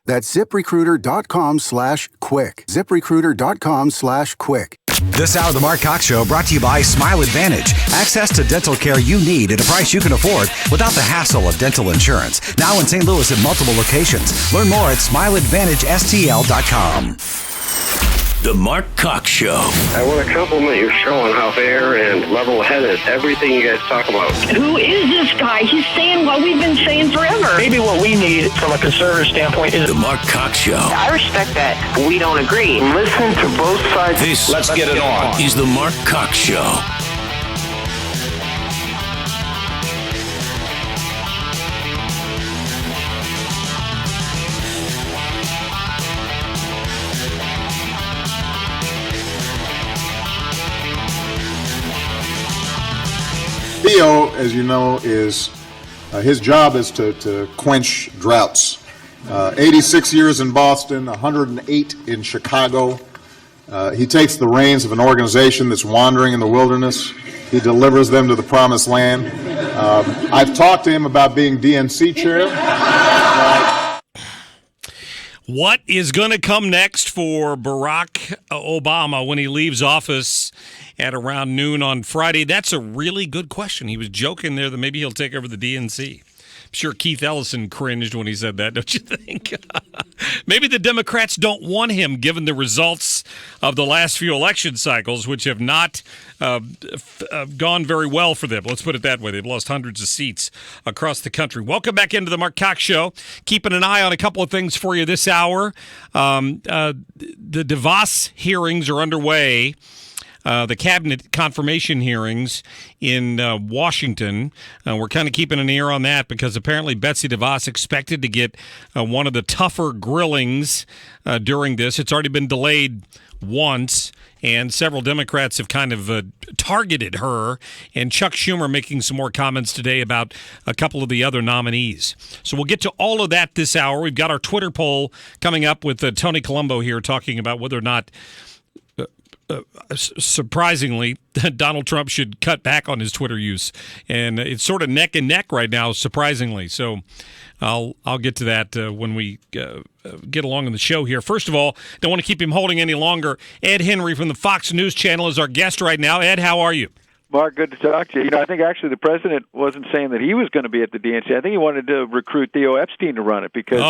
That's ZipRecruiter.com/quick. ZipRecruiter.com/quick. This hour of the Mark Cox Show brought to you by Smile Advantage. Access to dental care you need at a price you can afford without the hassle of dental insurance. Now in St. Louis at multiple locations. Learn more at SmileAdvantageSTL.com. The Mark Cox Show. I want to compliment your show on how fair and level-headed everything you guys talk about. Who is this guy? He's saying what we've been saying forever. Maybe what we need from a conservative standpoint is The Mark Cox Show. I respect that. We don't agree. Listen to both sides. Let's get it on. Is the Mark Cox Show. Theo, as you know, is his job is to quench droughts. 86 years in Boston, 108 in Chicago. He takes the reins of an organization that's wandering in the wilderness. He delivers them to the promised land. I've talked to him about being DNC chair. What is going to come next for Barack Obama when he leaves office at around noon on Friday? That's a really good question. He was joking there that maybe he'll take over the DNC. I'm sure Keith Ellison cringed when he said that, don't you think? Maybe the Democrats don't want him, given the results of the last few election cycles, which have not gone very well for them. Let's put it that way. They've lost hundreds of seats across the country. Welcome back into the Mark Cox Show. Keeping an eye on a couple of things for you this hour. The DeVos hearings are underway. The cabinet confirmation hearings in Washington. We're kind of keeping an ear on that because apparently Betsy DeVos expected to get one of the tougher grillings during this. It's already been delayed once, and several Democrats have kind of targeted her, and Chuck Schumer making some more comments today about a couple of the other nominees. So we'll get to all of that this hour. We've got our Twitter poll coming up with Tony Colombo here talking about whether or not surprisingly, Donald Trump should cut back on his Twitter use, and it's sort of neck and neck right now, surprisingly. So I'll get to that when we get along in the show here. First of all, don't want to keep him holding any longer. Ed Henry from the Fox News Channel is our guest right now. Ed, how are you? Mark, good to talk to you. I think actually the president wasn't saying that he was going to be at the DNC. I think he wanted to recruit Theo Epstein to run it because,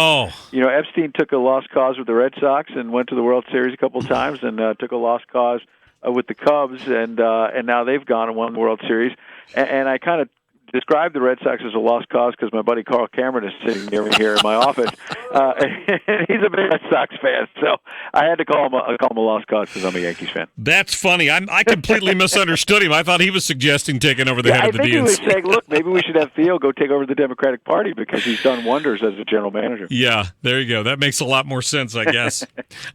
Epstein took a lost cause with the Red Sox and went to the World Series a couple of times and took a lost cause with the Cubs, and now they've gone and won the World Series. And I kind of described the Red Sox as a lost cause because my buddy Carl Cameron is sitting near me here in my office. And he's a big Red Sox fan, so I had to call him a lost cause because I'm a Yankees fan. That's funny. I completely misunderstood him. I thought he was suggesting taking over the head of the DNC. I think he was saying, look, maybe we should have Theo go take over the Democratic Party because he's done wonders as a general manager. Yeah, there you go. That makes a lot more sense, I guess.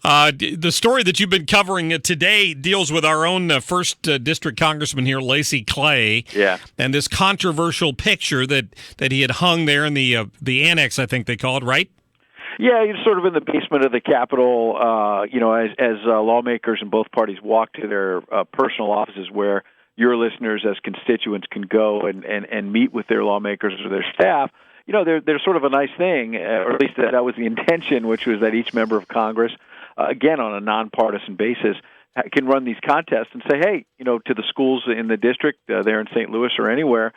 The story that you've been covering today deals with our own 1st District Congressman here, Lacey Clay. Yeah. And this controversial picture that he had hung there in the annex, I think they call it, right? Yeah, he's sort of in the basement of the Capitol, as lawmakers in both parties walk to their personal offices where your listeners as constituents can go and meet with their lawmakers or their staff. They're sort of a nice thing, or at least that was the intention, which was that each member of Congress, again, on a nonpartisan basis, can run these contests and say, hey, to the schools in the district there in St. Louis or anywhere,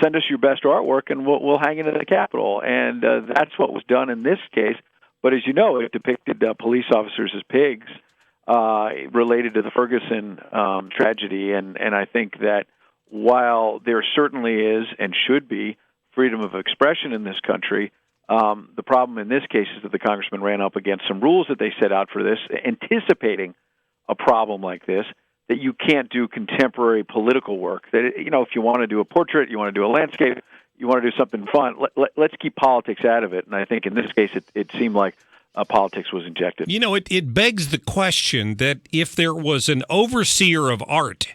send us your best artwork and we'll hang it in the Capitol. And that's what was done in this case. But as you know, it depicted police officers as pigs related to the Ferguson tragedy. And I think that while there certainly is and should be freedom of expression in this country, the problem in this case is that the congressman ran up against some rules that they set out for this, anticipating a problem like this, that you can't do contemporary political work. That, if you want to do a portrait, you want to do a landscape, you want to do something fun, let's keep politics out of it. And I think in this case, it seemed like politics was injected. It begs the question that if there was an overseer of art,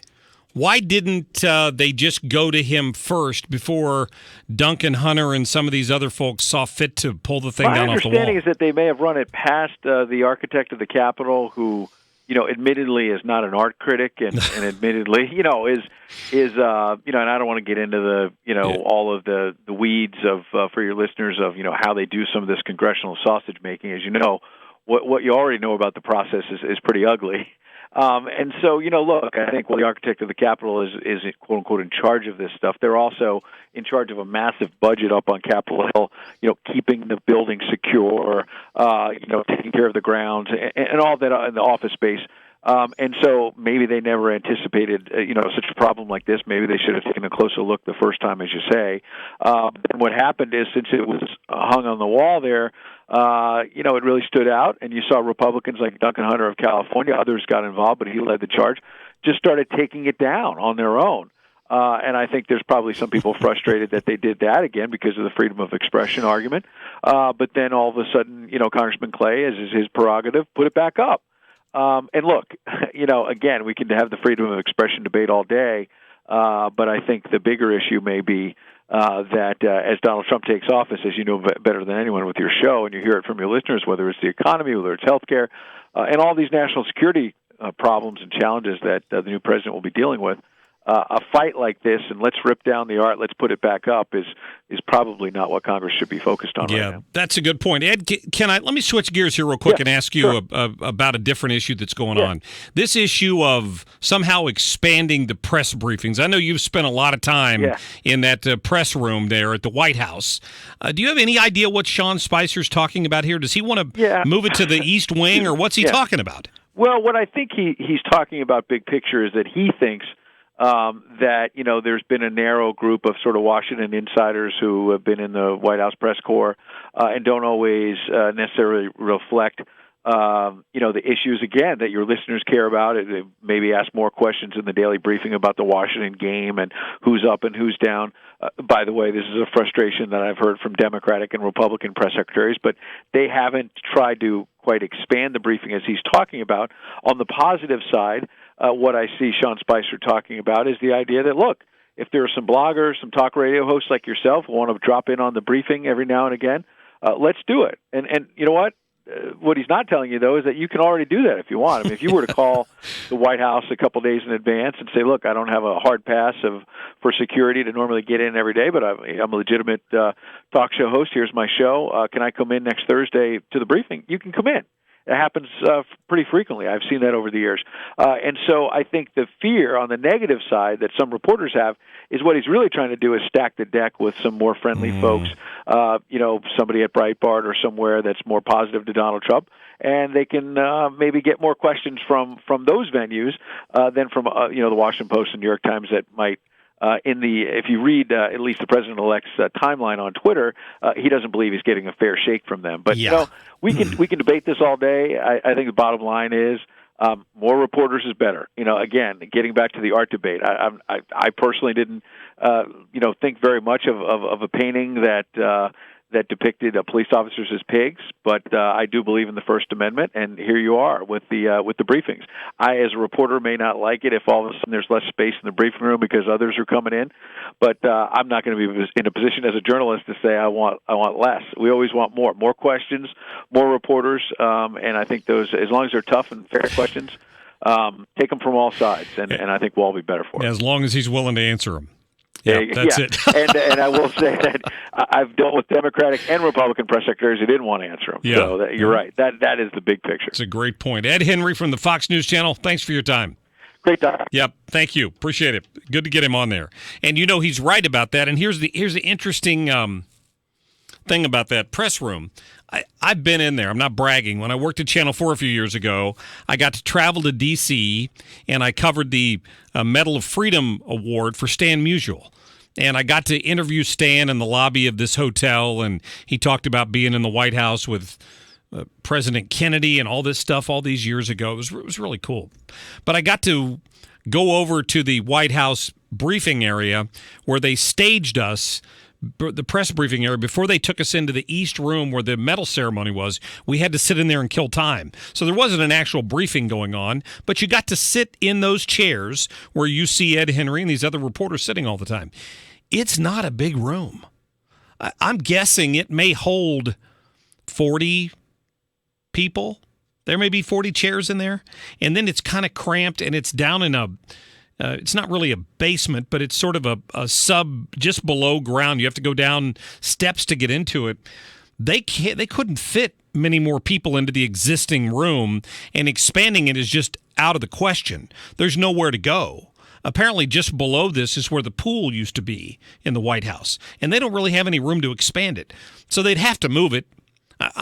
why didn't they just go to him first before Duncan Hunter and some of these other folks saw fit to pull the thing down off the wall? My understanding is that they may have run it past the architect of the Capitol who admittedly is not an art critic, and admittedly, is and I don't want to get into the, all of the weeds of for your listeners of, how they do some of this congressional sausage making. As you know, what you already know about the process is pretty ugly. And so, look, I think while the architect of the Capitol is quote unquote in charge of this stuff, they're also in charge of a massive budget up on Capitol Hill, keeping the building secure, taking care of the grounds and all that in the office space. And so maybe they never anticipated, such a problem like this. Maybe they should have taken a closer look the first time, as you say. And what happened is, since it was hung on the wall there, it really stood out. And you saw Republicans like Duncan Hunter of California, others got involved, but he led the charge, just started taking it down on their own. And I think there's probably some people frustrated that they did that again because of the freedom of expression argument. But then all of a sudden, Congressman Clay, as is his prerogative, put it back up. And look, again, we can have the freedom of expression debate all day, but I think the bigger issue may be that as Donald Trump takes office, as you know better than anyone with your show, and you hear it from your listeners, whether it's the economy, whether it's healthcare, and all these national security problems and challenges that the new president will be dealing with, a fight like this, and let's rip down the art, let's put it back up, is probably not what Congress should be focused on right now. Yeah, that's a good point. Ed, let me switch gears here real quick and ask you about a different issue that's going on. This issue of somehow expanding the press briefings. I know you've spent a lot of time in that press room there at the White House. Do you have any idea what Sean Spicer's talking about here? Does he want to move it to the East Wing, or what's he talking about? Well, what I think he's talking about, big picture, is that he thinks that there's been a narrow group of sort of Washington insiders who have been in the White House press corps and don't always necessarily reflect the issues again that your listeners care about. Maybe ask more questions in the daily briefing about the Washington game and who's up and who's down. By the way, this is a frustration that I've heard from Democratic and Republican press secretaries, but they haven't tried to quite expand the briefing as he's talking about. On the positive side, what I see Sean Spicer talking about is the idea that, look, if there are some bloggers, some talk radio hosts like yourself who want to drop in on the briefing every now and again, let's do it. And you know what? What he's not telling you, though, is that you can already do that if you want. I mean, if you were to call the White House a couple days in advance and say, look, I don't have a hard pass for security to normally get in every day, but I'm a legitimate talk show host. Here's my show. Can I come in next Thursday to the briefing? You can come in. It happens pretty frequently. I've seen that over the years. And so I think the fear on the negative side that some reporters have is what he's really trying to do is stack the deck with some more friendly folks, somebody at Breitbart or somewhere that's more positive to Donald Trump, and they can maybe get more questions from those venues than from the Washington Post and New York Times that might. If you read at least the president-elect's timeline on Twitter, he doesn't believe he's getting a fair shake from them. But we can debate this all day. I think the bottom line is more reporters is better. Again, getting back to the art debate, I personally didn't think very much of a painting that depicted police officers as pigs, but I do believe in the First Amendment, and here you are with the briefings. I, as a reporter, may not like it if all of a sudden there's less space in the briefing room because others are coming in, but I'm not going to be in a position as a journalist to say I want less. We always want more questions, more reporters, and I think those, as long as they're tough and fair questions, take them from all sides, and I think we'll all be better for it. As long as he's willing to answer them. Yeah, that's it. and I will say that I've dealt with Democratic and Republican press secretaries who didn't want to answer them. Yeah. So you're right. That is the big picture. It's a great point. Ed Henry from the Fox News Channel, thanks for your time. Great time. Yep, thank you. Appreciate it. Good to get him on there. And he's right about that. And here's the interesting thing about that press room. I've been in there. I'm not bragging. When I worked at Channel 4 a few years ago, I got to travel to D.C., and I covered the Medal of Freedom Award for Stan Musial. And I got to interview Stan in the lobby of this hotel, and he talked about being in the White House with President Kennedy and all this stuff all these years ago. It was really cool. But I got to go over to the White House briefing area where they staged us, the press briefing area, before they took us into the East Room where the medal ceremony was. We had to sit in there and kill time. So there wasn't an actual briefing going on, but you got to sit in those chairs where you see Ed Henry and these other reporters sitting all the time. It's not a big room. I'm guessing it may hold 40 people, There may be 40 chairs in there, and then it's kind of cramped, and it's down in a it's not really a basement, but it's sort of a sub just below ground. You have to go down steps to get into it. They couldn't fit many more people into the existing room, and expanding it is just out of the question. There's nowhere to go. Apparently, just below this is where the pool used to be in the White House, and they don't really have any room to expand it. So they'd have to move it. I'm